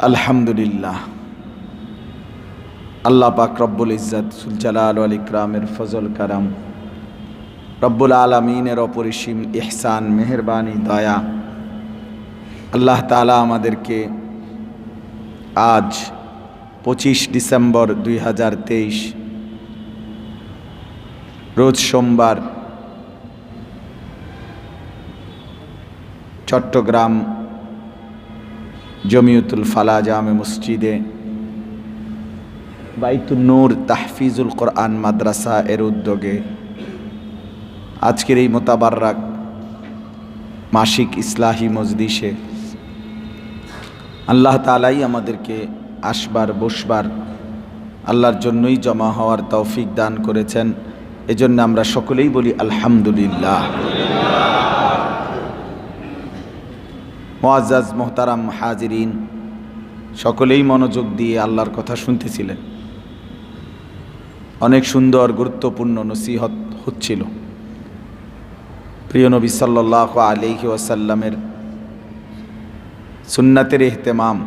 আলহামদুলিল্লাহ। আল্লাহ পাক রব্বুল ইজ্জত সুল জালাল ওয়াল ইকরামের ফজল কারাম, রব্বুল আলামিনের অপরিসীম ইহসান, মেহেরবানি, দয়া, আল্লাহ তাআলা আমাদেরকে আজ 25 ডিসেম্বর 2023 রোজ সোমবার চট্টগ্রাম জমিয়তুল ফালাহ জামে মসজিদে বাইতুন নূর তাহফিজুল কোরআন মাদ্রাসা এর উদ্যোগে আজকের এই মোতাবাররাক মাসিক ইসলাহি মজলিসে আল্লাহ তাআলাই আমাদেরকে আসবার বসবার আল্লাহর জন্যই জমা হওয়ার তৌফিক দান করেছেন। এজন্য আমরা সকলেই বলি আলহামদুলিল্লাহ। মুআজ্জাজ মোহতারাম হাজিরিন, সকলেই মনোযোগ দিয়ে আল্লাহর কথা শুনতেছিলেন। অনেক সুন্দর গুরুত্বপূর্ণ নসিহত হচ্ছিল। প্রিয় নবী সাল্লাল্লাহু আলাইহি ওয়াসাল্লামের সুন্নাতের ইহতেমাম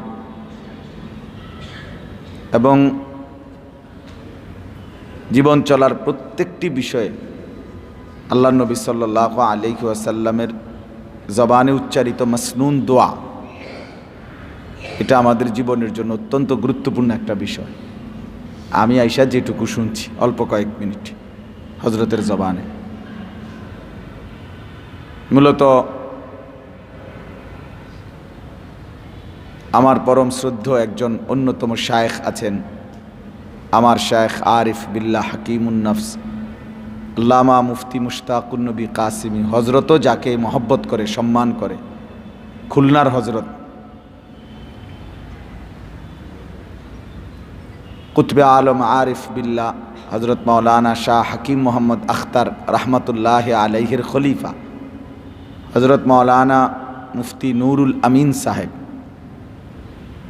এবং জীবন চলার প্রত্যেকটি বিষয়ে আল্লাহ নবী সাল্লাল্লাহু আলাইহি ওয়াসাল্লামের জবানে উচ্চারিত মাসনুন দোয়া, এটা আমাদের জীবনের জন্য অত্যন্ত গুরুত্বপূর্ণ একটা বিষয়। আমি আইসা যেটুকু শুনছি অল্প কয়েক মিনিট হজরতের জবানে, মূলত আমার পরম শ্রদ্ধেয় একজন অন্যতম শায়েখ আছেন, আমার শায়েখ আরিফ বিল্লাহ হাকিমুন নফস আল্লামা মুফতি মুশতাকুন নবী কাসিমি, হজরতও যাকে মহব্বত করে সম্মান করে, খুলনার হজরত, কুতবে আলম আরিফ বিল্লাহ হজরত মাওলানা শাহ হাকিম মোহাম্মদ আখতার রহমতুল্লাহ আলাইহির খলিফা হজরত মাওলানা মুফতি নুরুল আমিন সাহেব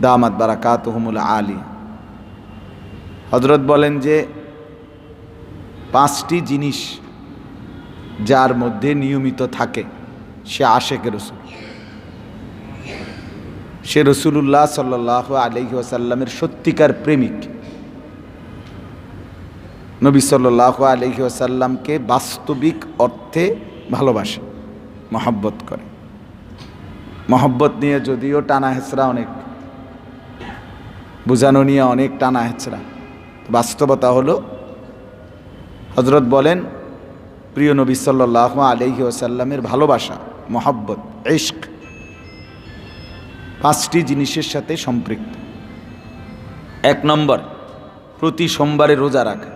দামাত বারাকাতুহুমুল আলী, হজরত বলেন যে 5টি জিনিস যার মধ্যে নিয়মিত থাকে সে আশেক রসুল, সে রসুলুল্লাহ সাল্লাল্লাহু আলাইহি ওয়াসাল্লামের সত্যিকার প্রেমিক, নবী সাল্লাল্লাহু আলাইহি ওয়াসাল্লামকে বাস্তবিক অর্থে ভালোবাসে, মহব্বত করে। মহব্বত নিয়ে যদিও টানা হেঁচড়া অনেক, বোঝানো নিয়ে অনেক টানা হেঁচড়া, বাস্তবতা হলো হজরত বলেন প্রিয় নবী সাল্লাল্লাহু আলাইহি ওয়াসাল্লামের ভালোবাসা, মহব্বত, ইশক 5টি জিনিসের সাথে সম্পৃক্ত। 1 নম্বর, প্রতি সোমবারে রোজা রাখা।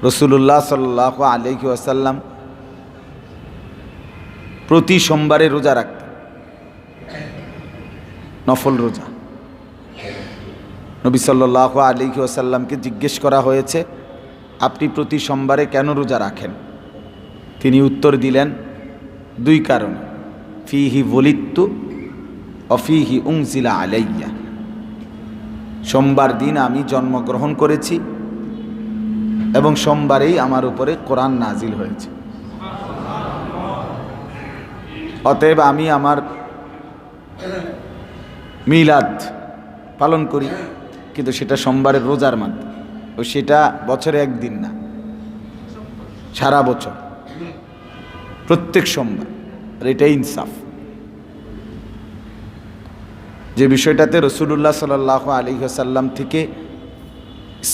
রাসূলুল্লাহ সাল্লাল্লাহু আলাইহি ওয়াসাল্লাম প্রতি সোমবারে রোজা রাখতেন, নফল রোজা। নবী সাল্লাল্লাহু আলাইহি ওয়াসাল্লামকে জিজ্ঞেস করা হয়েছে, আপনি প্রতি সোমবারে কেন রোজা রাখেন? তিনি উত্তর দিলেন, 2 কারণে, ফিহি ওয়ালিদতু ওয়া ফিহি উনজিলা আলাইয়া। সোমবার দিন আমি জন্মগ্রহণ করেছি এবং সোমবারেই আমার উপরে কোরআন নাজিল হয়েছে। অতএব আমি আমার মিলাদ পালন করি, কিন্তু সেটা সোমবারের রোজার মাধ্যমে, ও সেটা বছরে 1 দিন না, সারা বছর প্রত্যেক সোমবার। আর এটাই ইনসাফ। যে বিষয়টাতে রাসূলুল্লাহ সাল্লাল্লাহু আলাইহি ওয়াসাল্লাম থেকে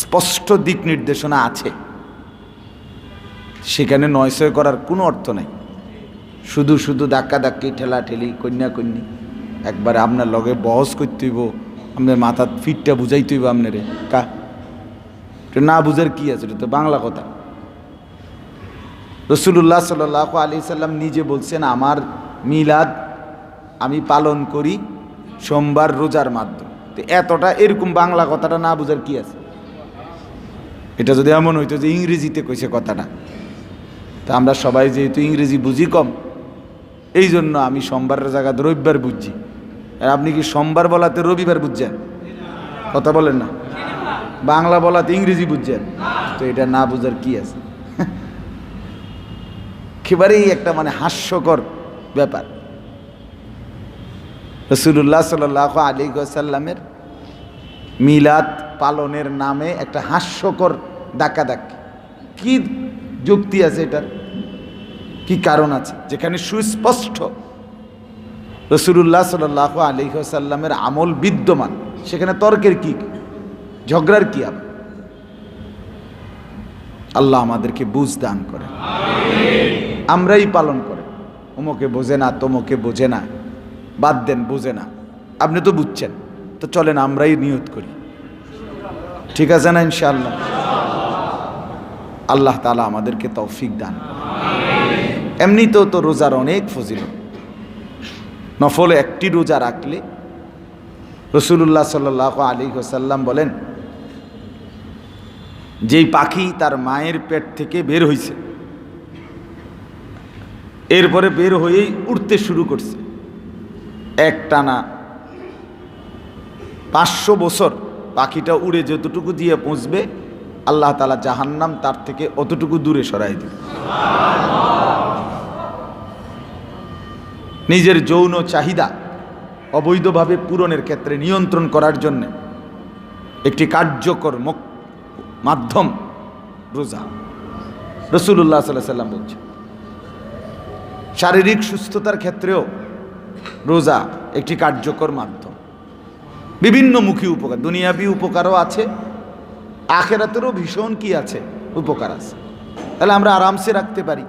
স্পষ্ট দিক নির্দেশনা আছে, সেখানে নয়সয় করার কোনো অর্থ নাই। শুধু শুধু ধাক্কা ধাক্কি, ঠেলা ঠেলি, কন্যা কন্যি, একবারে আপনার লগে বহস করতে হইব, আপনার মাথার ফিটটা বুঝাইতে হইব আপনারে। না বুঝার কি আছে, এটা তো বাংলা কথা। রাসূলুল্লাহ সাল্লাল্লাহু আলাইহি সাল্লাম নিজে বলছেন, আমার মিলাদ আমি পালন করি সোমবার রোজার মাধ্যমে। তো এতটা এরকম বাংলা কথাটা না বুঝার কি আছে? এটা যদি এমন হইতো যে ইংরেজিতে কইছে কথাটা, তা আমরা সবাই যেহেতু ইংরেজি বুঝি কম, এই জন্য আমি সোমবারের জায়গায় রবিবার বুঝছি। আর আপনি কি সোমবার বলাতে রবিবার বুঝছেন? কথা বলেন না। বাংলা বলাতে ইংরেজি বুঝছেন, তো এটা না বুঝার কি আছে? একেবারেই একটা হাস্যকর ব্যাপার। রাসূলুল্লাহ সাল্লাল্লাহু আলাইহি ওয়াসাল্লামের মিলাদ পালনের নামে একটা হাস্যকর ডাকাডাকি। কি যুক্তি আছে এটার? কি কারণ আছে? যেখানে সুস্পষ্ট রাসূলুল্লাহ সাল্লাল্লাহু আলাইহি ওয়াসাল্লামের আমল বিদ্যমান, সেখানে তর্কের কি, ঝগড়ার কি? আল্লাহ আমাদেরকে বুঝ দান করে। আমরাই পালন করে, অমুকে বোঝে না, তমুকে বোঝে না, বাদ দেন, বোঝে না, আপনি তো বুঝছেন, তো চলেন আমরাই নিয়ত করি, ঠিক আছে না? ইনশাআল্লাহ আল্লাহ তাআলা আমাদেরকে তৌফিক দান। এমনিতেও তো রোজার অনেক ফজিলত। নফল একটি রোজা রাখলে রাসূলুল্লাহ সাল্লাল্লাহু আলাইহি ওয়াসাল্লাম বলেন, যেই পাখি তার মায়ের পেট থেকে বের হয়েছে, এরপরে বের হয়েই উড়তে শুরু করছে, একটানা 500 বছর পাখিটা উড়ে যতটুকু দিয়ে পৌঁছবে, আল্লাহ তাআলা জাহান্নাম তার থেকে অতটুকু দূরে সরাই দিবে। নিজের যৌন চাহিদা অবৈধভাবে পূরণের ক্ষেত্রে নিয়ন্ত্রণ করার জন্য একটি কার্যকর মাধ্যম রোজা। রাসূলুল্লাহ সাল্লাল্লাহু আলাইহি ওয়াসাল্লাম বলছেন, শারীরিক সুস্থতার ক্ষেত্রেও রোজা একটি কার্যকর মাধ্যম। বিভিন্নমুখী উপকার, দুনিয়াবি উপকারও আছে, আখিরাতেরও ভীষণ কি আছে, উপকার আছে। তাহলে আমরা আরামসে রাখতে পারি।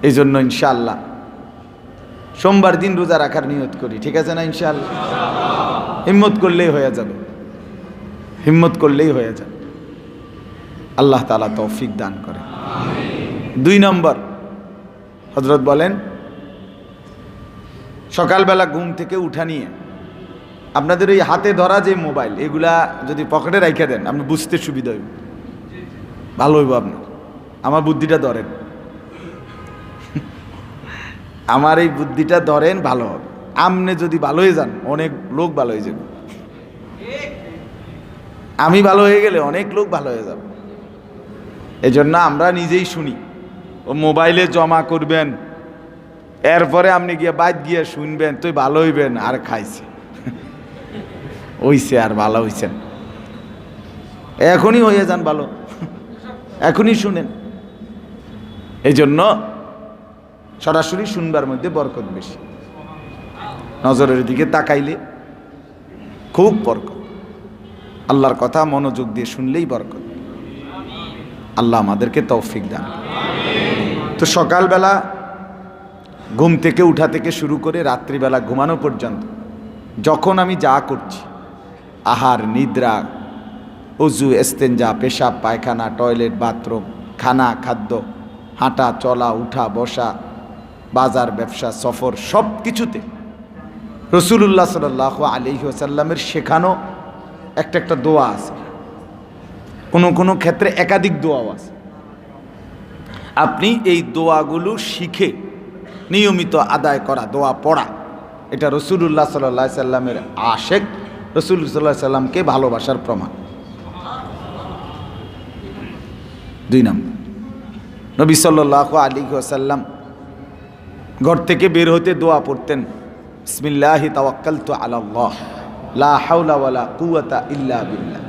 এই জন্য ইনশাআল্লাহ সোমবার দিন রোজা রাখার নিয়ত করি, ঠিক আছে না? ইনশাআল্লাহ হিম্মত করলেই হয়ে যাবে, হিম্মত করলেই হয়ে যাবে। আল্লাহ তাআলা তৌফিক দান করে। 2 নম্বর, হযরত বলেন, সকালবেলা ঘুম থেকে উঠা নিয়ে আপনাদের এই হাতে ধরা যে মোবাইল, এগুলা যদি পকেটে রাইখা দেন, আপনি বুঝতে সুবিধা হইব, ভালো হইব। আপনার আমার বুদ্ধিটা ধরেন, আমার এই বুদ্ধিটা ধরেন, ভালো হবে। আপনি যদি ভালো হয়ে যান, অনেক লোক ভালো হয়ে যাবে। আমি ভালো হয়ে গেলে অনেক লোক ভালো হয়ে যাবে। এই জন্য আমরা নিজেই শুনি, ও মোবাইলে জমা করবেন, এরপরে আপনি গিয়ে বাইত গিয়ে শুনবেন, তুই ভালো হইবেন, আর খাইছে হইছে, আর ভালো হইছেন, এখনই হয়ে যান ভালো, এখনই শুনেন। এই জন্য সরাসরি শুনবার মধ্যে বরকত বেশি, নজরের দিকে তাকাইলে খুব বরকত। আল্লাহর কথা মনোযোগ দিয়ে শুনলেই বরকত। আল্লাহ আমাদেরকে তৌফিক দান। তো সকালবেলা ঘুম থেকে উঠা থেকে শুরু করে রাত্রিবেলা ঘুমানো পর্যন্ত যখন আমি যা করছি, আহার, নিদ্রা, ওযু, ইস্তেঞ্জা, পেশাব, পায়খানা, টয়লেট, বাথরুম, খানা, খাদ্য, হাঁটা, চলা, উঠা, বসা, বাজার, ব্যবসা, সফর, সব কিছুতে রাসূলুল্লাহ সাল্লাল্লাহু আলাইহি ওয়াসাল্লামের শেখানো একটা একটা দোয়া আছে। কোনো কোনো ক্ষেত্রে একাধিক দোয়াও আছে। আপনি এই দোয়াগুলো শিখে নিয়মিত আদায় করা, দোয়া পড়া, এটা রাসূলুল্লাহ সাল্লাল্লাহু আলাইহি সাল্লামের আশেক, রাসূলুল্লাহ সাল্লাল্লাহু আলাইহি সাল্লামকে ভালোবাসার প্রমাণ। 2 নম্বর, নবী সাল্লাল্লাহু আলাইহি ওয়াসাল্লাম ঘর থেকে বের হতে দোয়া পড়তেন, বিসমিল্লাহি তাওয়াক্কালতু আলাল্লাহ লা হাওলা ওয়ালা কুওয়াতা ইল্লা বিল্লাহ।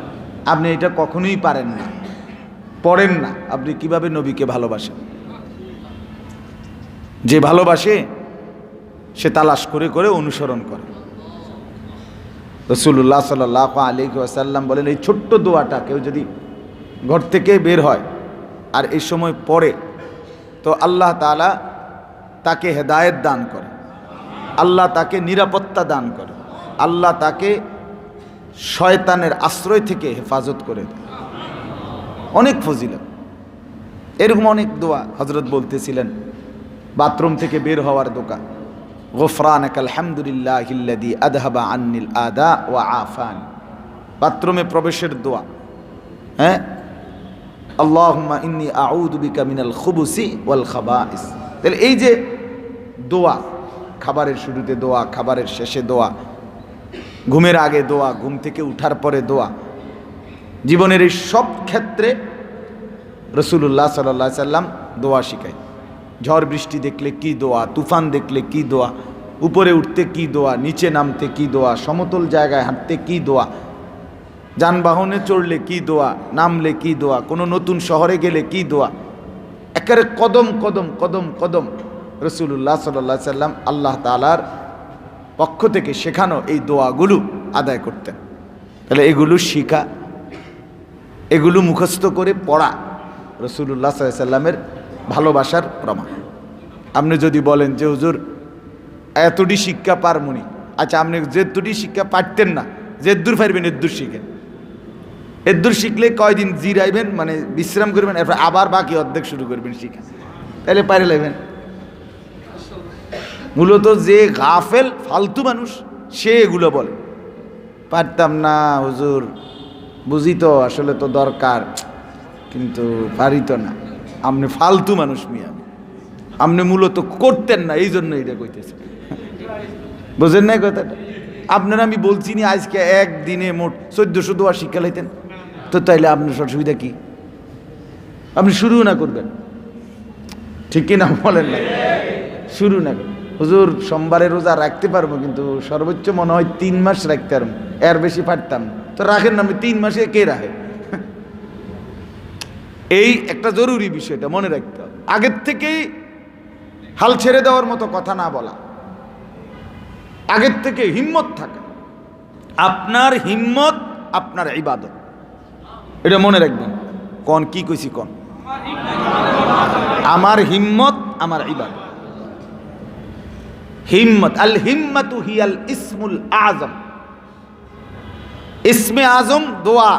আপনি এটা কখনোই পারেন না, পড়েন না, আপনি কিভাবে নবীকে ভালোবাসেন? যে ভালোবাসে সে তালাশ করে করে অনুসরণ করে। রাসূলুল্লাহ সাল্লাল্লাহু আলাইহি ওয়াসাল্লাম বলেন, এই ছোট্ট দোয়াটা কেউ যদি ঘর থেকে বের হয় আর এই সময় পড়ে, তো আল্লাহ তাআলা তাকে হেদায়েত দান করে, আল্লাহ তাকে নিরাপত্তা দান করে, আল্লাহ তাকে শয়তানের আশ্রয় থেকে হেফাজত করে দেয়। অনেক ফজিলত, এরকম অনেক দোয়া হযরত বলতেছিলেন। বাথরুম থেকে বের হওয়ার দোয়া, গুফরানাকাল হামদুলিল্লাহিল্লাযী আযহাবা আন্নিল আদা ওয়া আফানি। বাথরুমে প্রবেশের দোয়া, হ্যাঁ, আল্লাহুম্মা ইন্নী আউযু বিকা মিনাল খুবুসি ওয়াল খাবাইস। তাহলে এই যে দোয়া, খাবারের শুরুতে দোয়া, খাবারের শেষে দোয়া, ঘুমের আগে দোয়া, ঘুম থেকে উঠার পরে দোয়া, জীবনের এই সব ক্ষেত্রে রাসূলুল্লাহ সাল্লাল্লাহু আলাইহি সাল্লাম দোয়া শিখায়। ঝড় বৃষ্টি দেখলে কি দোয়া, তুফান দেখলে কি দোয়া, উপরে উঠতে কি দোয়া, নিচে নামতে কি দোয়া, সমতল জায়গায় হাঁটতে কি দোয়া, যানবাহনে চড়লে কি দোয়া, নামলে কি দোয়া, কোনো নতুন শহরে গেলে কি দোয়া, একেবারে কদম কদম কদম কদম রাসূলুল্লাহ সাল্লাল্লাহু আলাইহি সাল্লাম আল্লাহ তাআলার পক্ষ থেকে শেখানো এই দোয়াগুলো আদায় করতেন। তাহলে এগুলো শিখা, এগুলো মুখস্থ করে পড়া রাসূলুল্লাহ সাল্লাল্লাহু আলাইহি সাল্লামের ভালোবাসার প্রমাণ। আপনি যদি বলেন যে হুজুর এতটি শিক্ষা পারমুনি, আচ্ছা আপনি যেতুটি শিক্ষা পারতেন না, যেদূর পারবেন এদূর শিখেন। এদূর শিখলে কয়দিন জিরাইবেন, মানে বিশ্রাম করবেন, এরপর আবার বাকি অর্ধেক শুরু করবেন শিখা, তাহলে পারে লাগবেন। মূলত যে গাফেল ফালতু মানুষ সে এগুলো বলে, পারতাম না হুজুর, বুঝি তো আসলে তো দরকার, কিন্তু পারি তো না। আপনি ফালতু মানুষ মিয়া, আপনি মূলত করতেন না, এই জন্য এটা কইতেছে, বুঝেন না কথাটা? আপনারা আমি বলছি না আজকে একদিনে মোট 1400 দোয়া শিক্ষা লাইতেন, তো তাইলে আপনার অসুবিধা কি? আপনি শুরু না করবেন, ঠিক কিনা বলেন না? শুরু না করবেন। হুজুর সোমবারে রোজা রাখতে পারবো, কিন্তু সর্বোচ্চ মনে হয় 3 মাস রাখতে পারবো, এর বেশি পারতাম। তো রাখেন না, আপনি 3 মাসে কে রাখে? এই একটা জরুরি বিষয়টা মনে রাখতে হবে। আগের থেকেই হাল ছেড়ে দেওয়ার মতো কথা না বলা, আগের থেকে হিম্মত থাকা। আপনার হিম্মত আপনার ইবাদত, এটা মনে রাখবেন। কোন কি কইছি? কোন আমার হিম্মত আমার ইবাদত। হিম্মত, আল হিম্মাতু হিয়াল ইসমুল আজম। ইসমে আজম দোয়া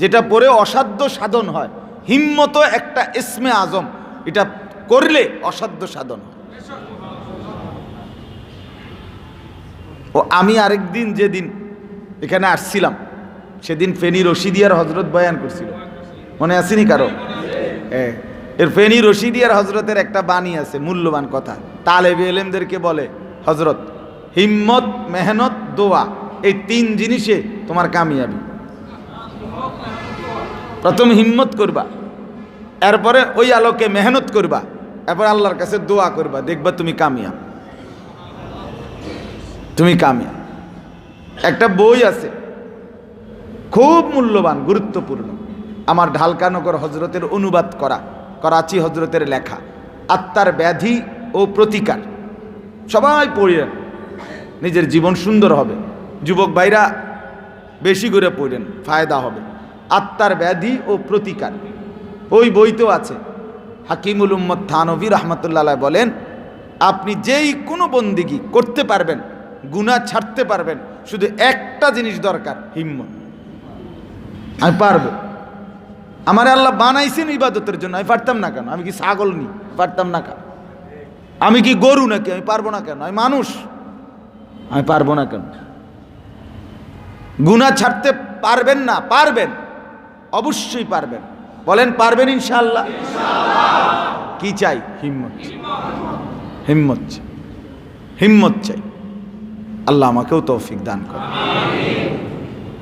যেটা পড়ে অসাধ্য সাধন হয়, হিম্মত একটা ইসমে আজম, এটা করলে অসাধ্য সাধন হয়। ও আমি আরেকদিন যেদিন এখানে আসছিলাম, সেদিন ফেনী রশিদিয়ার হজরত বয়ান করছিল, মনে আসেনি কারো? এর ফেনী রশিদিয়ার হজরতের একটা বাণী আছে, মূল্যবান কথা। তালেবে ইলমদেরকে বলে, হজরত হিম্মত, মেহনত, দোয়া, এই 3 জিনিসে তোমার কামিয়াবি। প্রথম হিম্মত করবা, এরপরে ওই আলোকে মেহনত করবা, এরপর আল্লাহর কাছে দোয়া করবা, দেখবা তুমি কামিয়াব, তুমি কামিয়াব। একটা বই আছে খুব মূল্যবান, গুরুত্বপূর্ণ, আমার ঢালকানগর হজরতের অনুবাদ করা, করাচি হজরতের লেখা, আত্মার ব্যাধি ও প্রতিকার। সবাই পড়েন, নিজের জীবন সুন্দর হবে। যুবক ভাইরা বেশি করে পড়েন, ফায়দা হবে। আত্মার ব্যাধি ও প্রতিকার, ওই বইতেও আছে। হাকিমুল উম্মত থানভী রহমতুল্লাহ বলেন, আপনি যেই কোনো বন্দিগি করতে পারবেন, গুনাহ ছাড়তে পারবেন, শুধু একটা জিনিস দরকার, হিম্মত। আমি পারবো, আমার আল্লাহ বানাইছেন ইবাদতের জন্য, আমি পারতাম না কেন? আমি কি ছাগল নি? পারতাম না কেন? আমি কি গরু নাকি? আমি পারবো না কেন? আমি মানুষ, আমি পারবো না কেন? গুনাহ ছাড়তে পারবেন না? পারবেন, অবশ্যই পারবেন। বলেন পারবেন ইনশাআল্লাহ? কি চাই? হিম্মত। হিম্মত চাই, হিম্মত চাই। আল্লাহ আমাকেও তৌফিক দান করে।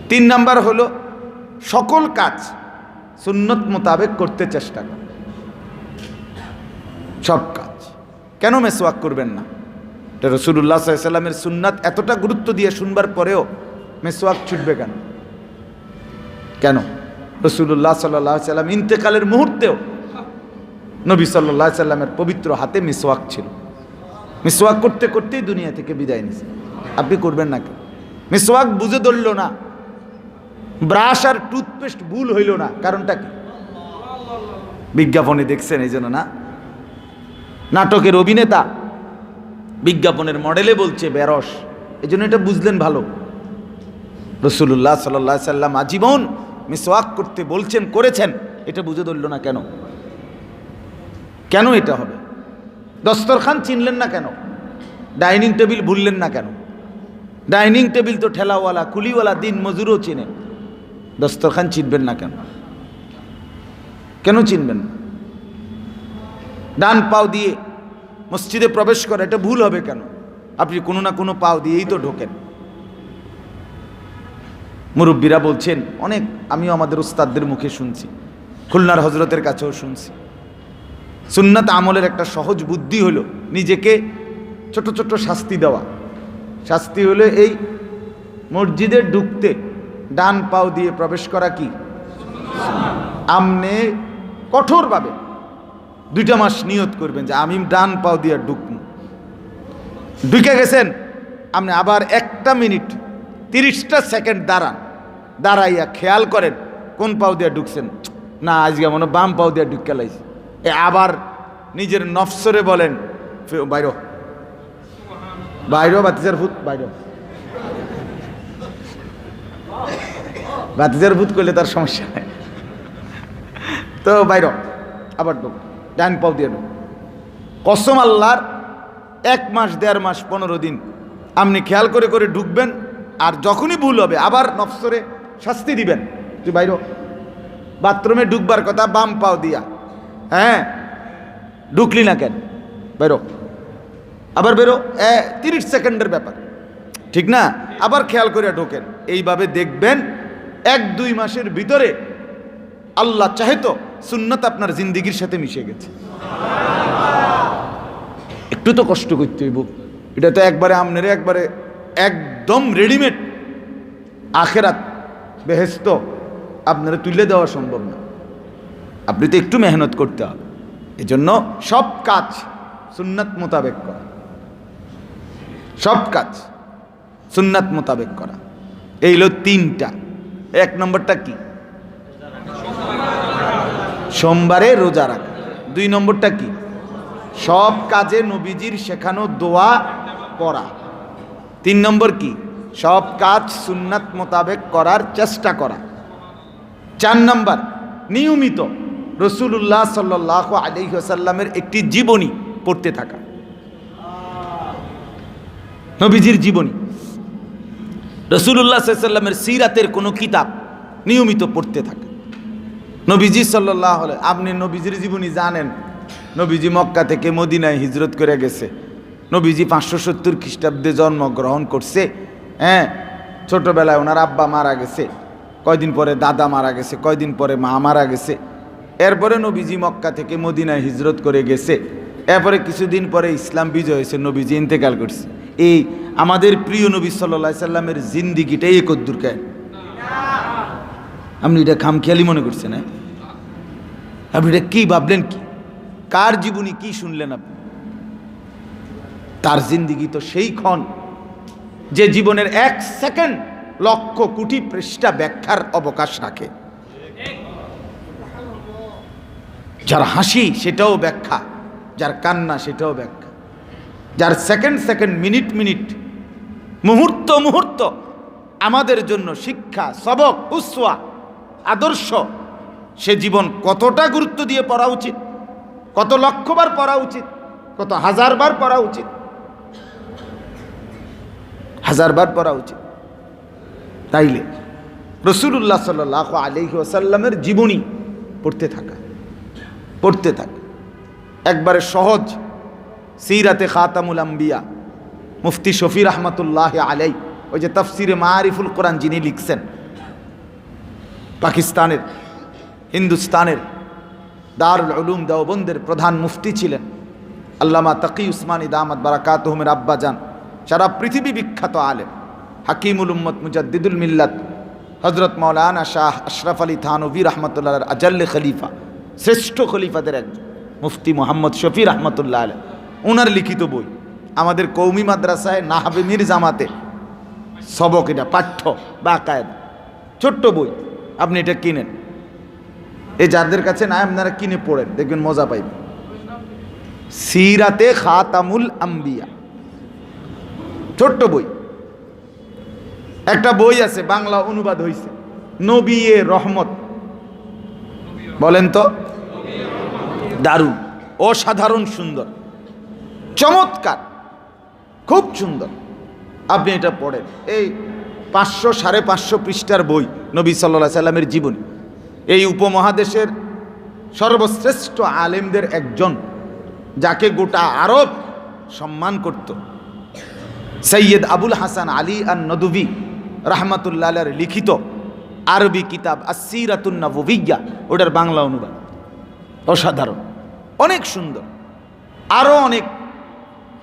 3 নাম্বার হলো সকল কাজ সুন্নত মোতাবেক করতে চেষ্টা কর। সব কাজ। কেন মেসওয়াক করবেন না? এটা রাসূলুল্লাহ সাল্লাল্লাহু আলাইহি ওয়াসাল্লামের সুন্নাত, এতটা গুরুত্ব দিয়ে শুনবার পরেও মেসওয়াক ছুটবে কেন? কেন? রাসূলুল্লাহ সাল্লাল্লাহু আলাইহি ওয়াসাল্লাম ইন্তেকালের মুহূর্তেও নবী সাল্লাল্লাহু আলাইহি ওয়াসাল্লামের পবিত্র হাতে মেসওয়াক ছিল। মেসওয়াক করতে করতেই দুনিয়া থেকে বিদায় নিছে। আপনি করবেন না কেন? মেসওয়াক বুঝে ধরল না, ব্রাশ আর টুথপেস্ট ভুল হইল না, কারণটা কি? বিজ্ঞাপনে দেখছেন এই জন্য না? নাটকের অভিনেতা বিজ্ঞাপনের মডেলে বলছে বেরস, এই জন্য এটা বুঝলেন ভালো। রাসূলুল্লাহ সাল্লাল্লাহু আলাইহি ওয়াসাল্লাম আজীবন মিসওয়াক করতে বলছেন, করেছেন, এটা বুঝে ধরল না কেন? কেন এটা হবে? দস্তরখান চিনলেন না কেন? ডাইনিং টেবিল ভুললেন না কেন? ডাইনিং টেবিল তো ঠেলাওয়ালা, কুলিওয়ালা, দিন মজুরও চিনে, দস্তরখান চিনবেন না কেন? কেন চিনবেন না? ডান পাও দিয়ে মসজিদে প্রবেশ করে, এটা ভুল হবে কেন? আপনি কোনো না কোনো পাও দিয়েই তো ঢোকেন। মুরব্বীরা বলছেন অনেক, আমিও আমাদের উস্তাদদের মুখে শুনছি, খুলনার হজরতের কাছেও শুনছি, সুন্নাত আমলের একটা সহজ বুদ্ধি হলো নিজেকে ছোট ছোট শাস্তি দেওয়া। শাস্তি হলে এই মসজিদে ঢুকতে ডান পাও দিয়ে প্রবেশ করা কি? আপনি কঠোরভাবে 2টা মাস নিয়ত করবেন যে আমি ডান পাও দিয়ে ঢুকব। ঢুকে গেছেন, আপনি আবার 1 মিনিট 30টা সেকেন্ড দাঁড়াইয়া খেয়াল করেন কোন পাও দিয়ে ঢুকছেন। না, আজকে মনে বাম পাও দিয়ে ঢুকে লাইছে। আবার নিজের নফসরে বলেন বাইরো বাইরো, বাতিজার ভূত বাইরো। বাতিজার ভূত করলে তার সমস্যা নেই, তো বাইরো আবার ঢুক, ডান পাও দিয়ে ঢুক। কসম আল্লাহর 1 মাস 1.5 মাস 15 দিন আপনি খেয়াল করে করে ঢুকবেন, আর যখনই ভুল হবে আবার নফসরে শাস্তি দিবেন, তুই বাইরো। বাথরুমে ঢুকবার কথা বাম পাও দিয়া, হ্যাঁ ঢুকলি না কেন, বেরো, আবার বেরো। 30 সেকেন্ডের ব্যাপার, ঠিক না? আবার খেয়াল করে ঢোকেন। এইভাবে দেখবেন 1-2 মাসের ভিতরে আল্লাহ চাহে তো সুন্নাত আপনার জিন্দিগির সাথে মিশে গেছে। একটু তো কষ্ট করতে হইব, এটা তো একবারে আপনারে একবারে একদম রেডিমেড আখেরাত বেহেশত আপনারা তুলে দেওয়া সম্ভব না। আপনি তো একটু মেহনত করতে হবে। এজন্য সব কাজ সুন্নাত মোতাবেক করা, সব কাজ সুন্নাত মোতাবেক করা। এই হলো 3টা। 1 নম্বরটা কি? সোমবারে রোজা রাখা। 2 নম্বরটা কি? সব কাজে নবীজির শেখানো দোয়া পড়া। 3 নম্বর কি? সব কাজ সুন্নাত মোতাবেক করার চেষ্টা করা। 4 নম্বর নিয়মিত রাসূলুল্লাহ সাল্লাল্লাহু আলাইহি ওয়াসাল্লামের একটি জীবনী পড়তে থাকা। নবীজির জীবনী, রাসূলুল্লাহ সাল্লাল্লাহু আলাইহি ওয়াসাল্লামের সিরাতের কোনো কিতাব নিয়মিত পড়তে থাকা। নবীজি সাল্লাল্লাহু আলাইহি, আপনি নবীজির জীবনী জানেন, নবীজি মক্কা থেকে মদিনায় হিজরত করে গেছে। নবীজি 570 খ্রিস্টাব্দে জন্মগ্রহণ করছে। হ্যাঁ, ছোটবেলায় ওনার আব্বা মারা গেছে, কয়দিন পরে দাদা মারা গেছে, কয়দিন পরে মা মারা গেছে। এরপরে নবীজি মক্কা থেকে মদিনায় হিজরত করে গেছে। এরপরে কিছুদিন পরে ইসলাম বিজয় হয়েছে, নবীজি ইন্তেকাল করছে। এই আমাদের প্রিয় নবী সাল্লাল্লাহু আলাইহি সাল্লামের জিন্দিগিটাই একদ্দুর কেন? আপনি এটা খামখেয়ালি মনে করছেন? হ্যাঁ, আপনি এটা কি ভাবলেন? কি কার জীবনী কি শুনলেন আপনি? তার জিন্দিগি তো সেই ক্ষণ যে জীবনের 1 সেকেন্ড লক্ষ কোটি পৃষ্ঠা ব্যাখ্যার অবকাশ রাখে। যার হাসি সেটাও ব্যাখ্যা, যার কান্না সেটাও ব্যাখ্যা, যার সেকেন্ড সেকেন্ড মিনিট মিনিট মুহূর্ত মুহূর্ত আমাদের জন্য শিক্ষা, সবক, উসওয়া, আদর্শ। সে জীবন কতটা গুরুত্ব দিয়ে পড়া উচিত, কত লক্ষবার পড়া উচিত, কত হাজারবার পড়া উচিত, হাজারবার পড়া উচিত। তাইলে রাসূলুল্লাহ সাল্লাল্লাহু আলাইহি ওয়াসাল্লামের জীবনী পড়তে থাকা, পড়তে থাকা। একবারে সহজ সিরাতে খাতামুল আম্বিয়া মুফতি শফি রহমতুল্লাহ আলাই, ওই যে তাফসিরে মারিফুল কোরআন যিনি লিখছেন, পাকিস্তানের হিন্দুস্তানের দারুল উলুম দেওবন্দের প্রধান মুফতি ছিলেন আল্লামা তাকি উসমানী দামাত বারাকাতুহুমের আব্বাজান, সারা পৃথিবী বিখ্যাত আলেম, হাকিমুল উম্মত মুজাদ্দিদুল মিল্লাত হজরত মৌলানা শাহ আশরাফ আলী থানভী রহমতুল্লাহ আজাল্লে খলিফা, শ্রেষ্ঠ খলিফাদের একজন মুফতি মোহাম্মদ শফি রহমতুল্লাহ আলাই, ওনার লিখিত বই আমাদের কৌমি মাদ্রাসায় নাহাবে মির জামাতে সবক, এটা পাঠ্য বা কায়দা, ছোট্ট বই। আপনি এটা কিনেন, এই যাদের কাছে না আপনারা কিনে পড়েন, দেখবেন মজা পাইবেন। সিরাতে খাতামুল আম্বিয়া, ছোট্ট বই। একটা বই আছে বাংলা অনুবাদ হয়েছে, নবী এ রহমত। বলেন তো, দারুণ, অসাধারণ সুন্দর, চমৎকার, খুব সুন্দর। আপনি এটা পড়েন। এই 500-550 পৃষ্ঠার বই, নবী সাল্লাল্লাহু আলাইহি সাল্লামের জীবনী। এই উপমহাদেশের সর্বশ্রেষ্ঠ আলেমদের একজন, যাকে গোটা আরব সম্মান করত, সৈয়দ আবুল হাসান আলী আন-নদভী রাহমাতুল্লাহ আলাইহির লিখিত আরবি কিতাব আস-সিরাতুন নববিয়্যা, ওটার বাংলা অনুবাদ অসাধারণ, অনেক সুন্দর। আরও অনেক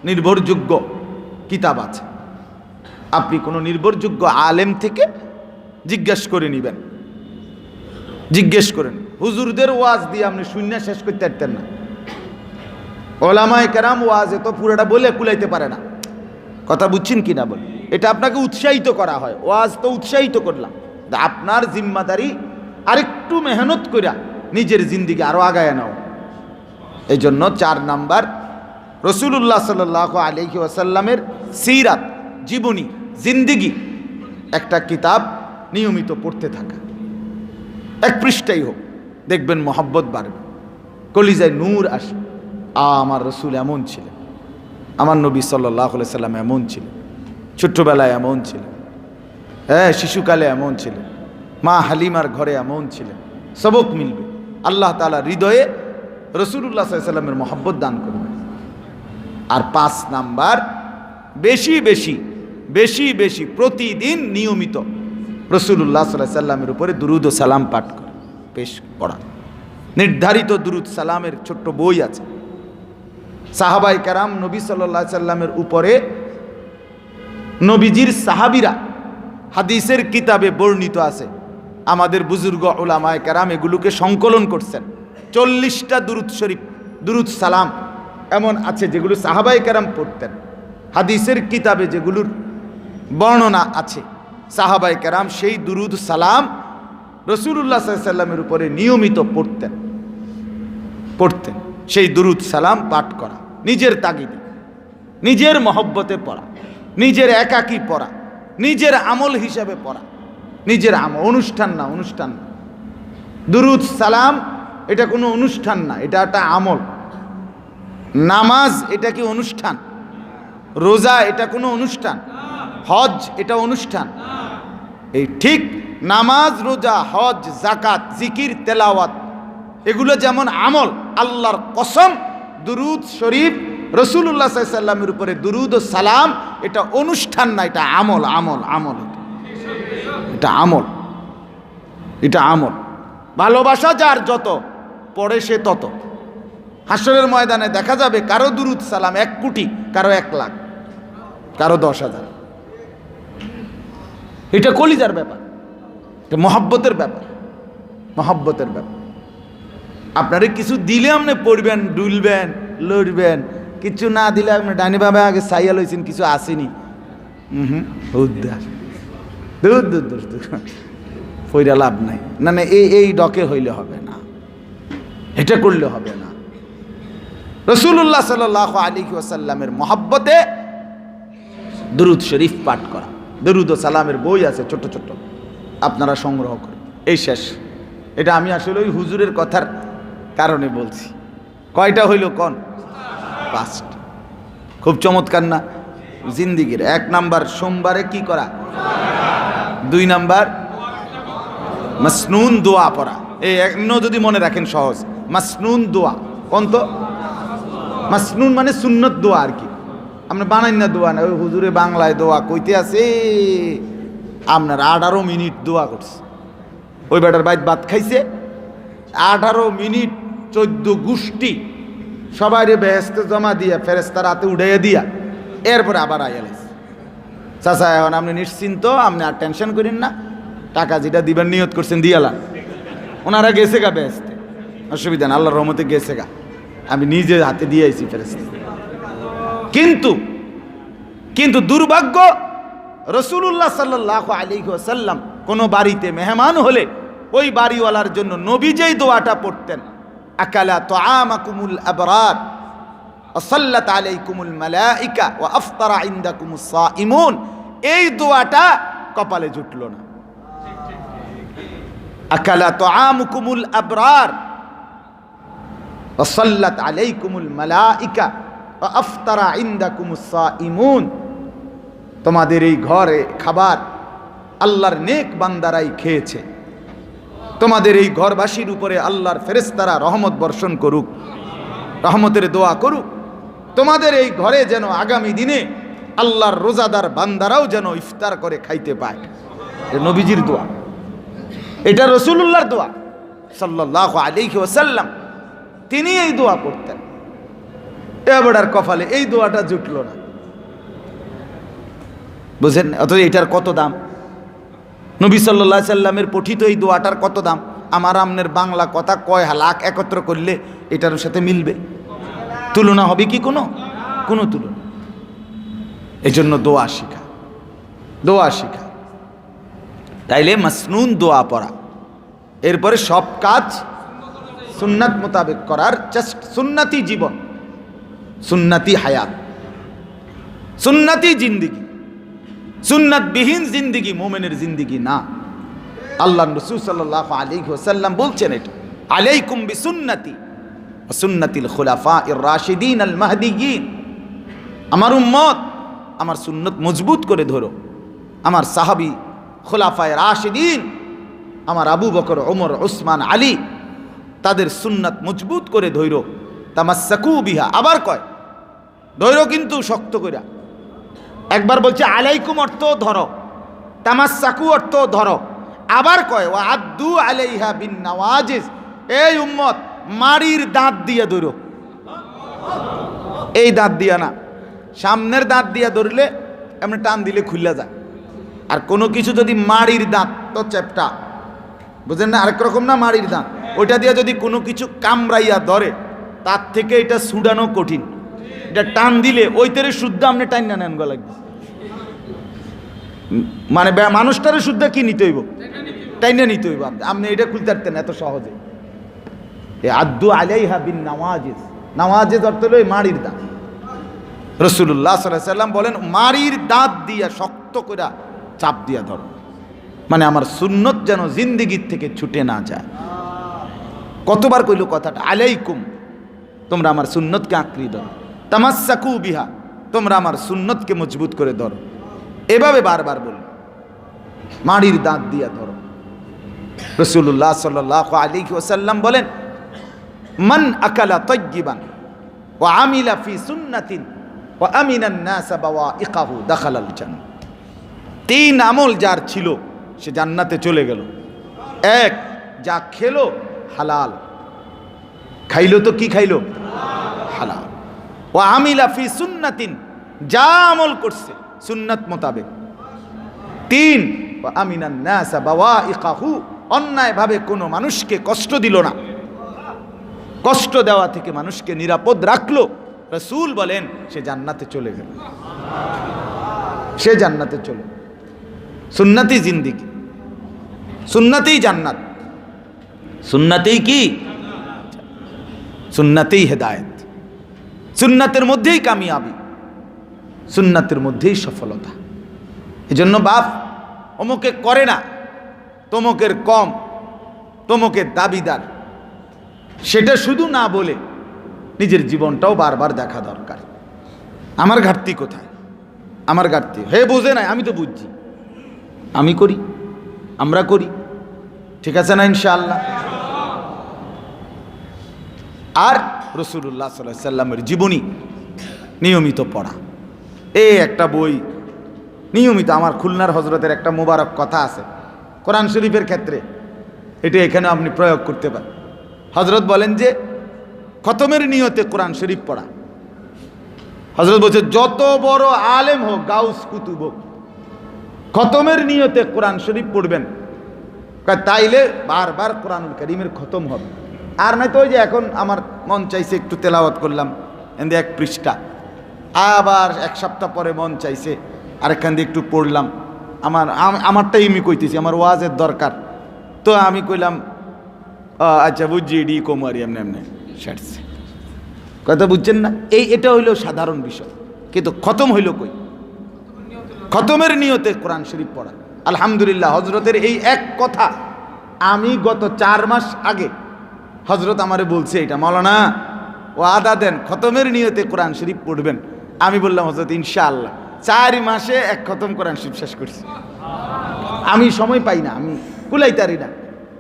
নির্ভরযোগ্য কিতাব আছে। আপনি কোনো নির্ভরযোগ্য আলেম থেকে জিজ্ঞেস করে নেবেন, জিজ্ঞেস করেন। হুজুরদের ওয়াজ দিয়ে আপনি শূন্য শেষ করতে পারতেন না। ওলামায়ে কেরাম ওয়াজে তো পুরোটা বলে কুলাইতে পারে না। কথা বুঝছেন কি না বল? এটা আপনাকে উৎসাহিত করা হয়, ওয়াজ তো উৎসাহিত করলাম। আপনার জিম্মাদারি আরেকটু মেহনত কইরা নিজের জিন্দিগি আরো আগায় নাও। এই জন্য 4 নাম্বার, রাসূলুল্লাহ সাল্লাল্লাহু আলাইহি ওয়াসাল্লামের সিরাত, জীবনী, জিন্দিগি একটা কিতাব নিয়মিত পড়তে থাকা। 1 পৃষ্ঠাই হোক, দেখবেন মহব্বত বাড়বে, কলিজায় নূর আসবে। আমার রসুল এমন ছিলেন, আমার নবী সাল্লাল্লাহু আলাইহি সাল্লাম এমন ছিলেন, ছোট্টবেলায় এমন ছিলেন, হ্যাঁ শিশুকালে এমন ছিলেন, মা হালিমার ঘরে এমন ছিলেন। সবক মিলবে। আল্লাহ তাআলা হৃদয়ে রাসূলুল্লাহ সাল্লাল্লাহু আলাইহি সাল্লামের মহব্বত দান করবেন। আর 5 নাম্বার, বেশি বেশি বেশি বেশি প্রতিদিন নিয়মিত রাসূলুল্লাহ সাল্লাল্লাহু আলাইহি সাল্লামের উপরে দুরূদ ও সালাম পাঠ করে পেশ করা। নির্ধারিত দুরূদ সালামের ছোট্ট বই আছে। সাহাবায়ে কেরাম নবী সাল্লাল্লাহু আলাইহি সাল্লামের উপরে, নবীজির সাহাবীরা, হাদিসের কিতাবে বর্ণিত আছে। আমাদের বুজুর্গ উলামায়ে কেরাম এগুলোকে সংকলন করছেন। 40টা দুরূদ শরীফ, দুরূদ সালাম এমন আছে যেগুলো সাহাবায়ে কেরাম পড়তেন। হাদিসের কিতাবে যেগুলোর বর্ণনা আছে, সাহাবায়ে কেরাম সেই দুরূদ সালাম রাসূলুল্লাহ সাল্লাল্লাহু আলাইহি সাল্লামের উপরে নিয়মিত পড়তেন। সেই দুরূদ সালাম পাঠ করা, নিজের তাগিদে, নিজের মহব্বতে পড়া, নিজের একাকী পড়া, নিজের আমল হিসাবে পড়া, নিজের আমল, অনুষ্ঠান না, অনুষ্ঠান না। দুরূদ সালাম এটা কোনো অনুষ্ঠান না, এটা একটা আমল। নামাজ এটা কি অনুষ্ঠান? রোজা এটা কোনো অনুষ্ঠান? হজ এটা অনুষ্ঠান? এই ঠিক নামাজ, রোজা, হজ, যাকাত, জিকির, তেলাওয়াত এগুলো যেমন আমল, আল্লাহর কসম দুরূদ শরীফ রাসূলুল্লাহ সাল্লাল্লাহু আলাইহি সাল্লামের উপরে দুরূদ ও সালাম এটা অনুষ্ঠান না, এটা আমল। আমল আমল এটা আমল, এটা আমল। ভালোবাসা যার যত পড়ে সে তত। হাসরের ময়দানে দেখা যাবে কারো দুরূদ সালাম 1 কোটি, কারো 1 লাখ, কারো 10,000। এটা কলিজার ব্যাপার, এটা মহব্বতের ব্যাপার, মহব্বতের ব্যাপার। আপনারে কিছু দিলে আপনি পড়বেন, ডুলবেন, লড়বেন। কিছু না দিলে আপনি ডাইনি ভাবে আগে চাইয়া লইছেন, কিছু আসেনি। উদ্দাস দূর দূর দূর দূর, পইরা লাভ নাই। না না, এই ডকে হইলে হবে না, এটা করলে হবে না। রাসূলুল্লাহ সাল্লাল্লাহু আলাইহি ওয়াসাল্লামের মহব্বতে দুরূদ শরীফ পাঠ করা। দুরূদ ও সালামের বই আছে ছোট ছোট, আপনারা সংগ্রহ করেন। এই শেষ। এটা আমি আসলে ওই হুজুরের কথার কারণে বলছি। কয়টা হইল কোন? 5টা। খুব চমৎকার না জিন্দিগির? 1 নাম্বার সোমবারে কি করা, 2 নাম্বার মাসনুন দোয়া পড়া। এই যদি মনে রাখেন সহজ, মাসনুন দোয়া। কোন তো? মাসনুন মানে সুন্নত দোয়া আর কি, আমরা বানাই না দোয়া না। ওই হুজুরে বাংলায় দোয়া কইতে আছে, আপনার 18 মিনিট দোয়া করছে। ওই বেটার বাইত ভাত খাইছে 18 মিনিট, 14 গোষ্ঠী সবাই বেহেশতে জমা দিয়া ফেরেশতা রাতে উঠাইয়া দিয়া এরপরে আবার আইয়ালাইছে। চাচা এখন আপনি নিশ্চিন্ত, আপনি আর টেনশন করেন না, টাকা যেটা দিবেন নিয়ত করছেন দিয়ালাম। ওনারা গেছে গা বেহেশতে, অসুবিধা না, আল্লাহর রহমতে গেছে গা, আমি নিজে হাতে দিয়ে আইছি ফেরেশতা। কিন্তু দুর্ভাগ্য, রাসূলুল্লাহ সাল্লাল্লাহু আলাইহি ওয়াসাল্লাম কোন বাড়িতে মেহমান হলে ওই বাড়িওয়ালার জন্য নবী যেই দোয়াটা পড়তেন, আকালা তুআমাকুমুল আবরার ওয়া সাল্লাত আলাইকুমুল মালাইকা ওয়া আফতারা ইনদাকুমুস সাইমুন, এই দোয়াটা কপালে জুটল না। আকালা তুআমুকুমুল আবরার ওয়া সাল্লাত আলাইকুমুল মালাইকা ওয়া আফতারা ইনদাকুমুস সাইমুন, তোমাদের এই ঘরে খাবার আল্লাহর নেক বান্দারাই খেয়েছে, তোমাদের এই ঘরবাসীর উপরে আল্লাহর ফেরেশতারা রহমত বর্ষণ করুক, রহমতের দোয়া করুক। তোমাদের এই ঘরে যেন আগামী দিনে আল্লাহর রোজাদার বান্দারাও যেন ইফতার করে খাইতে পায়। এটা নবীজির দোয়া, এটা রাসূলুল্লাহর দোয়া সাল্লাল্লাহু আলাইহি ওয়াসাল্লাম। তিনি এই দোয়া করতেন। এবার আর কপালে এই দোয়াটা জুটলো না, বুঝেন? অথচ এটার কত দাম, নবী সাল্লাল্লাহু আলাইহি সাল্লামের পঠিত এই দোয়াটার কত দাম। আমার আমনের বাংলা কথা কয় লাখ একত্র করলে এটার সাথে মিলবে? তুলনা হবে কি কোনো তুলনা? এই জন্য দোয়া শিখা, দোয়া শিখা। তাইলে মাসনুন দোয়া পড়া, এরপরে সব কাজ সুন্নাত মোতাবেক করার, জাস্ট সুন্নতি জীবন, সুন্নতি হায়াত, সুন্নতি জিন্দিগি। সুন্নাতবিহীন জিন্দিগি মোমেনের জিন্দিগি না। আল্লাহ রাসূল সাল্লাল্লাহু আলাইহি ওয়াসাল্লাম বলছেন, এটা আলাইকুম বিসুন্নতি ওয়া সুন্নাতিল খুলাফাইর রাশিদিন আল মাহদিয়িন। আমার উম্মত আমার সুন্নত মজবুত করে ধরো, আমার সাহাবী খুলাফায়ে রাশিদিন, আমার আবু বকর, ওমর, উসমান, আলী, তাদের সুন্নাত মজবুত করে ধরো। তামাসসাকু বিহা, আবার কয় ধরো কিন্তু শক্ত কইরা। একবার বলছে আলাইকুম অর্থ ধরো, তামাসসাকু অর্থ ধরো, আবার কয় ওয়া আদ্দু আলাইহা বিন নওয়াজিজ, এই উম্মত মাড়ির দাঁত দিয়ে ধরো। এই দাঁত দিয়া না, সামনের দাঁত দিয়া ধরলে এমনি টান দিলে খুললা যায়। আর কোনো কিছু যদি মাড়ির দাঁত তো চ্যাপটা, বুঝেন না, আরেক রকম না মাড়ির দাঁত, ওইটা দিয়ে যদি কোনো কিছু কামড়াইয়া ধরে তার থেকে এটা ছুডানো কঠিন। এটা টান দিলে ওইটারে শুদ্ধ আপনি টাইনা নেন গো লাগবে, মানে মানুষটারে শুদ্ধ কি নিতে হইব, টাইনা নিতে হইব। আপনি এটা খুলতে পারতেন এত সহজে। এ আদ্দু আলাইহা বিন নওয়াজিজ, নওয়াজিজ অর্থ হলো এই মাড়ির দাঁত। রাসূলুল্লাহ সাল্লাল্লাহু আলাইহি সাল্লাম বলেন মাড়ির দাঁত দিয়া শক্ত করে চাপ দিয়া ধরো, মানে আমার সুন্নত যেন জিন্দিগির থেকে ছুটে না যায়। কতবার কইল কথাটা, আলাইকুম, তোমরা আমার সুন্নতকে আঁকড়ে ধরো, তামাসসাকু বিহা, তোমরা আমার সুন্নতকে মজবুত করে ধরো। এভাবে বারবার বল, মাড়ির দাঁত দিয়া ধরো। রাসূলুল্লাহ সাল্লাল্লাহু আলাইহি ওয়াসাল্লাম বলেন মান আকালা তাইয়িবান ওয়া আমিলা ফি সুন্নাতিন ওয়া আমিনান নাস বাওয়াইকাহু দাখালাল জান্নাহ। তিন আমল যার ছিল সে জান্নাতে চলে গেল। এক, যা খেলো হালাল, খাইলো তো কি খাইলো? হালাল। ও আমিলা ফি সুন্নাতিন, যা আমল করছে সুন্নাত মোতাবেক। তিন, ও আমিনান নাস বাওয়াইকাহু, অন্যায়ভাবে কোনো মানুষকে কষ্ট দিল না, কষ্ট দেওয়া থেকে মানুষকে নিরাপদ রাখলো। রাসূল বলেন সে জান্নাতে চলে গেল, সে জান্নাতে চলে। সুন্নতি জিন্দিগি, সুন্নতেই জান্নাত, সুন্নতেই কি? সুন্নতেই হেদায়েত, সুন্নতের মধ্যেই কামিয়াবি, সুন্নতের মধ্যেই সফলতা। এজন্য বাপ অমুকে করে না, তমুকের কম, তমুকের দাবিদার, সেটা শুধু না বলে নিজের জীবনটাও বারবার দেখা দরকার। আমার ঘাটতি কোথায়, আমার ঘাটতি, হে বোঝে নাই, আমি তো বুঝছি, আমি করি, আমরা করি, ঠিক আছে না ইনশাআল্লাহ। আর রাসূলুল্লাহ সাল্লাল্লাহু আলাইহি সাল্লামের জীবনী নিয়মিত পড়া। এই একটা বই নিয়মিত, আমার খুলনার হজরতের একটা মোবারক কথা আছে কোরআন শরীফের ক্ষেত্রে, এটা এখানে আপনি প্রয়োগ করতে পারেন। হজরত বলেন যে খতমের নিয়তে কোরআন শরীফ পড়া। হজরত বলছে যত বড় আলেম হোক, গাউস কুতুব হোক, খতমের নিয়তে কোরআন শরীফ পড়বেন, তাইলে বারবার কোরআনুল কারীমের খতম হবে। আর নাই তো ওই যে এখন আমার মন চাইছে একটু তেলাওয়াত করলাম, এখান দিয়ে এক পৃষ্ঠা, আবার এক সপ্তাহ পরে মন চাইছে আরেকখান দিয়ে একটু পড়লাম। আমারটাই আমি কইতেছি, আমার ওয়াজের দরকার, তো আমি কইলাম আচ্ছা বুঝছি, এডি কোমারি এমনি এমনি সারছে, কথা বুঝছেন না? এটা হইল সাধারণ বিষয়, কিন্তু খতম হইল কই? খতমের নিয়তে কোরআন শরীফ পড়া। আলহামদুলিল্লাহ, হজরতের এই এক কথা আমি গত 4 মাস আগে হজরত আমারে বলছে, এটা মাওলানা ও আদা দেন, খতমের নিয়তে কোরআন শরীফ পড়বেন। আমি বললাম হজরত ইনশাআল্লাহ 4 মাসে এক খতম কোরআন শরীফ শেষ করছি। আমি সময় পাই না, আমি কুলাইতারি না,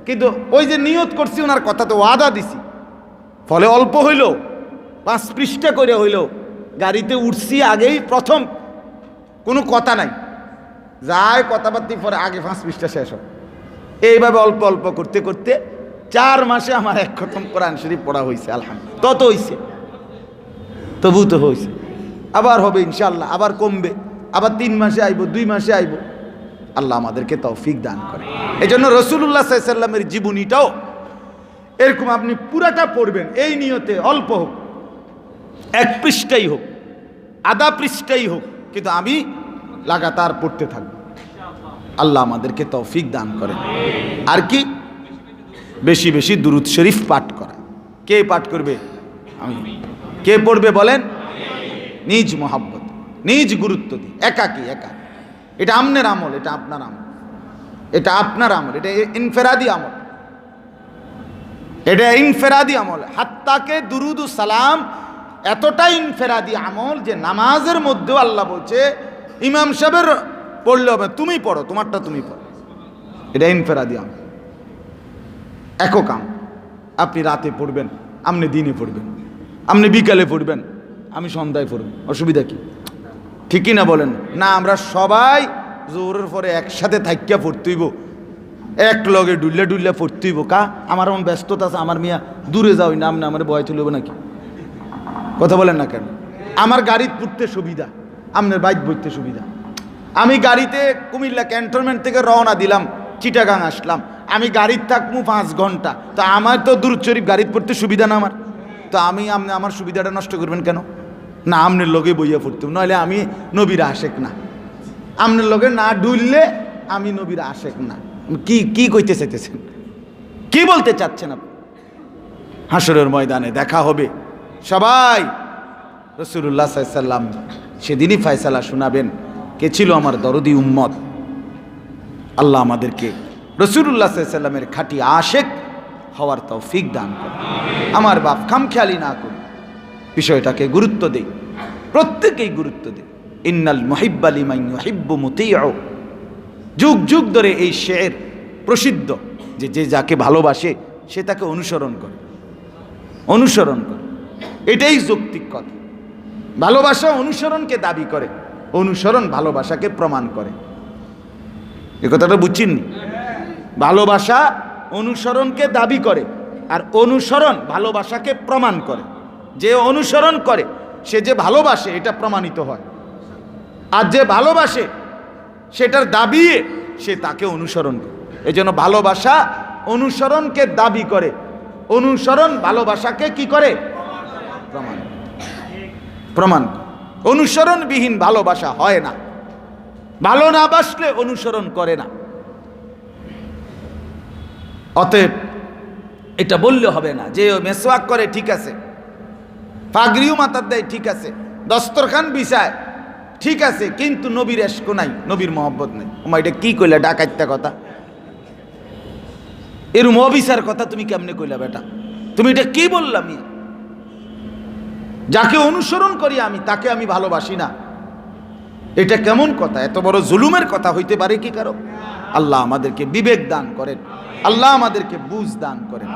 কিন্তু ওই যে নিয়ত করছি, ওনার কথা তো ওয়াদা দিছি, ফলে অল্প হইল 5 পৃষ্ঠা করে হইল, গাড়িতে উঠছি আগেই প্রথম, কোনো কথা নাই, যায় কথাবার্তি পরে আগে 5 পৃষ্ঠা শেষ হোক। এইভাবে অল্প অল্প করতে করতে 4 মাসে আমার এক খতম কোরআন শরীফ পড়া হয়েছে। আলহামদুলিল্লাহ, তত হইছে। তবু তো হয়েছে, আবার হবে ইনশাআল্লাহ, আবার কমবে, আবার 3 মাসে আইব, 2 মাসে আইব। আল্লাহ আমাদেরকে তৌফিক দান করে। এই জন্য রাসূলুল্লাহ সাল্লাল্লাহু আলাইহি সাল্লামের জীবনীটাও এরকম আপনি পুরাটা পড়বেন এই নিয়তে, অল্প হোক, 1 পৃষ্ঠাই হোক, আধা পৃষ্ঠাই হোক, কিন্তু আমি লাগাতার পড়তে থাকব। আল্লাহ আমাদেরকে তৌফিক দান করেন। আর কি? বেশি বেশি দুরূদ শরীফ পাঠ করা। কে পাঠ করবে? আমি। কে পড়বে বলেন? নিজ মোহাব্বত, নিজ গুরুত্ব দিই, একাকি, একা। এটা আমনের আমল, এটা আপনার আমল, এটা আপনার আমল, এটা ইনফেরাদি আমল, এটা ইনফেরাদি আমল। হাত্তাকে দুরুদ ও সালাম এতটাই ইনফেরাদি আমল যে নামাজের মধ্যেও আল্লাহ বলছে ইমাম সাহেবের পড়লে হবে, তুমি পড়ো, তোমারটা তুমি পড়ো। এটা ইনফেরাদি আমল, একক আমল। আপনি রাতে পড়বেন, আপনি দিনে পড়বেন, আপনি বিকালে পড়বেন, আমি সন্ধ্যায় পড়ব, অসুবিধা কি? ঠিকই না বলেন? না, আমরা সবাই জোরের পরে একসাথে থাকিয়া পড়তেইব, এক লগে ডুল্লে ডুল্লে পড়তেইব। কা আমার এমন ব্যস্ততা আছে, আমার মিয়া দূরে যাও না, আপনি আমার বয় তুলব নাকি? কথা বলেন না কেন? আমার গাড়িতে পড়তে সুবিধা, আপনার বাইক পড়তে সুবিধা। আমি গাড়িতে কুমিল্লা ক্যান্টনমেন্ট থেকে রওনা দিলাম, চিটাগাং আসলাম, আমি গাড়িতে থাকবো 5 ঘন্টা, তো আমার তো দুরূদ শরীফ গাড়িতে পড়তে সুবিধা না আমার, তো আপনি আমার সুবিধাটা নষ্ট করবেন কেন? না, আপনার লগে বইয়া পড়তাম, নইলে আমি নবীর আশেক না। আপনার লগে না ডুললে আমি নবীর আশেক না। কি কইতে চাইতেছেন? কি বলতে চাচ্ছেন আপনি? হাসরের ময়দানে দেখা হবে সবাই। রাসূলুল্লাহ সাল্লাল্লাহু আলাইহি সাল্লাম সেদিনই ফয়সালা শোনাবেন কে ছিল আমার দরদি উম্মত। আল্লাহ আমাদেরকে রাসূলুল্লাহ সাল্লাল্লাহু আলাইহি সাল্লামের খাঁটি আশেক হওয়ার তৌফিক দান করুন। আমার বাপ খামখেয়ালি না করুন, বিষয়টাকে গুরুত্ব দেই, প্রত্যেকেই গুরুত্ব দেই। ইন্নাল মুহিব্বা লিমান ইউহিব্বু মুতিউ। যুগ যুগ ধরে এই শের প্রসিদ্ধ যে যে যাকে ভালোবাসে সে তাকে অনুসরণ করে, অনুসরণ করে। এটাই যৌক্তিক কথা। ভালোবাসা অনুসরণকে দাবি করে, অনুসরণ ভালোবাসাকে প্রমাণ করে। এ কথাটা বুঝছেন? ভালোবাসা অনুসরণকে দাবি করে, আর অনুসরণ ভালোবাসাকে প্রমাণ করে। যে অনুসরণ করে সে যে ভালোবাসে এটা প্রমাণিত হয়, আর যে ভালোবাসে সেটার দাবি সে তাকে অনুসরণ করে। এই জন্য ভালোবাসা অনুসরণকে দাবি করে, অনুসরণ ভালোবাসাকে কি করে? প্রমাণ, প্রমাণ। অনুসরণবিহীন ভালোবাসা হয় না। ভালো না বাসলে অনুসরণ করে না। অতএব এটা বললে হবে না যে মেসওয়াক করে ঠিক আছে, পাগড়িও মাথার দেয় ঠিক আছে, দস্তরখান বিছায় ঠিক আছে, কিন্তু নবীর এশক নাই, নবীর মহব্বত নাই। ওমা এটা কি কইলা? ডাকাইত্যা কথা, এরম অবিচার কথা তুমি কেমনে কইলা বেটা? তুমি এটা কি বললাম? যাকে অনুসরণ করি আমি তাকে আমি ভালোবাসি না, এটা কেমন কথা? এত বড় জুলুমের কথা হইতে পারে কি কারো? আল্লাহ আমাদেরকে বিবেক দান করেন, আল্লাহ আমাদেরকে বুঝ দান করেন।